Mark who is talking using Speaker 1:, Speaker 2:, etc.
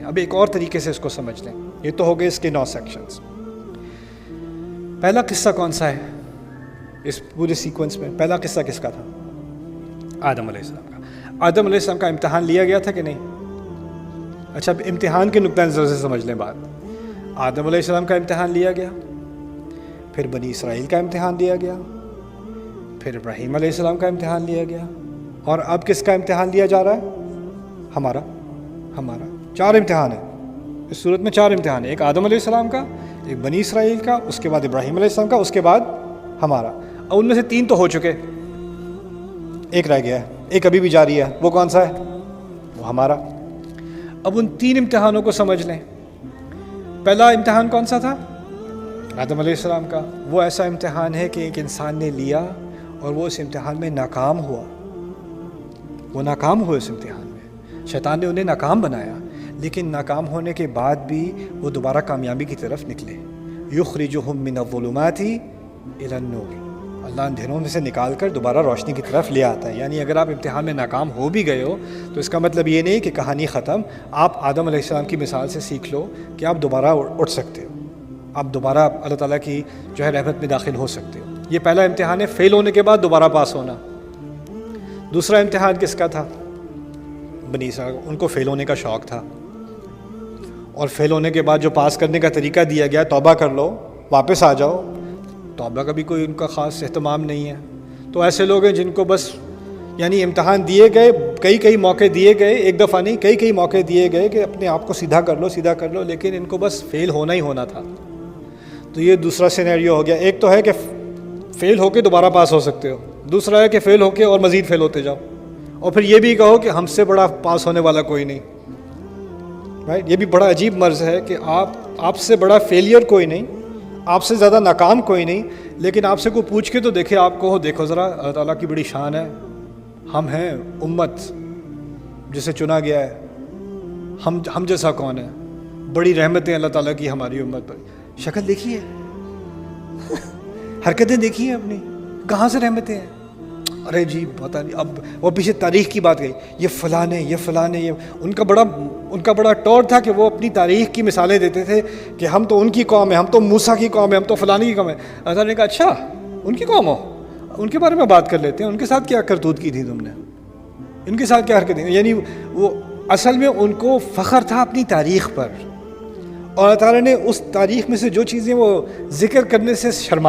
Speaker 1: اب ایک اور طریقے سے اس کو سمجھ لیں. یہ تو ہو گئے اس کے 9 سیکشنز. پہلا قصہ کون سا ہے اس پورے سیکوینس میں؟ پہلا قصہ کس کا تھا؟ آدم علیہ السلام کا. آدم علیہ السلام کا امتحان لیا گیا تھا کہ نہیں؟ اچھا اب امتحان کے نقطۂ نظر سے سمجھ لیں بات. آدم علیہ السلام کا امتحان لیا گیا, پھر بنی اسرائیل کا امتحان لیا گیا, پھر ابراہیم علیہ السلام کا امتحان لیا گیا, اور اب کس کا امتحان لیا جا رہا ہے؟ ہمارا. 4 امتحان ہیں اس صورت میں. 4 امتحان ہیں, ایک آدم علیہ السلام کا, ایک بنی اسرائیل کا, اس کے بعد ابراہیم علیہ السلام کا, اس کے بعد ہمارا. اب ان میں سے 3 تو ہو چکے, ایک رہ گیا ہے, ایک ابھی بھی جاری ہے. وہ کون سا ہے؟ وہ ہمارا. اب ان 3 امتحانوں کو سمجھ لیں. پہلا امتحان کون سا تھا؟ آدم علیہ السلام کا. وہ ایسا امتحان ہے کہ ایک انسان نے لیا اور وہ اس امتحان میں ناکام ہوا. وہ ناکام ہوئے اس امتحان میں, شیطان نے انہیں ناکام بنایا, لیکن ناکام ہونے کے بعد بھی وہ دوبارہ کامیابی کی طرف نکلے. یخرجہم من الظلمات الی النور, اللہ اندھیروں میں سے نکال کر دوبارہ روشنی کی طرف لے آتا ہے. یعنی اگر آپ امتحان میں ناکام ہو بھی گئے ہو تو اس کا مطلب یہ نہیں کہ کہانی ختم. آپ آدم علیہ السلام کی مثال سے سیکھ لو کہ آپ دوبارہ اٹھ سکتے ہو, آپ دوبارہ اللہ تعالیٰ کی جو ہے رحمت میں داخل ہو سکتے ہو. یہ پہلا امتحان ہے, فیل ہونے کے بعد دوبارہ پاس ہونا. دوسرا امتحان کس کا تھا؟ بنی اسرائیل. ان کو فیل ہونے کا شوق تھا, اور فیل ہونے کے بعد جو پاس کرنے کا طریقہ دیا گیا, توبہ کر لو, واپس آ جاؤ. توبہ کا بھی کوئی ان کا خاص اہتمام نہیں ہے. تو ایسے لوگ ہیں جن کو بس یعنی امتحان دیے گئے, کئی موقع دیے گئے, ایک دفعہ نہیں کئی موقع دیے گئے کہ اپنے آپ کو سیدھا کر لو, لیکن ان کو بس فیل ہونا ہی ہونا تھا. تو یہ دوسرا سینیریو ہو گیا. ایک تو ہے کہ فیل ہو کے دوبارہ پاس ہو سکتے ہو, دوسرا ہے کہ فیل ہو کے اور مزید فیل ہوتے جاؤ, اور پھر یہ بھی کہو کہ ہم سے بڑا پاس ہونے والا کوئی نہیں. رائٹ, یہ بھی بڑا عجیب مرض ہے کہ آپ سے بڑا فیلئر کوئی نہیں, آپ سے زیادہ ناکام کوئی نہیں, لیکن آپ سے کوئی پوچھ کے تو دیکھے, آپ کو دیکھو ذرا, اللہ تعالیٰ کی بڑی شان ہے, ہم ہیں امت جسے چنا گیا ہے, ہم جیسا کون ہے, بڑی رحمتیں اللہ تعالیٰ کی ہماری امت پر. شکل دیکھیے, حرکتیں دیکھیے اپنی, کہاں سے رحمتیں ہیں. ارے جی پتہ نہیں. اب وہ پیچھے تاریخ کی بات گئی, یہ فلانے یہ ان کا بڑا ٹور تھا کہ وہ اپنی تاریخ کی مثالیں دیتے تھے کہ ہم تو ان کی قوم ہے, ہم تو موسیٰ کی قوم ہے, ہم تو فلانے کی قوم ہے. اللہ نے کہا اچھا ان کی قوم ہو, ان کے بارے میں بات کر لیتے ہیں, ان کے ساتھ کیا کرتوت کی تھی تم نے, ان کے ساتھ کیا حرکتیں. یعنی وہ اصل میں ان کو فخر تھا اپنی تاریخ پر, اور اللہ تعالیٰ نے اس تاریخ میں سے جو چیزیں وہ ذکر کرنے سے شرما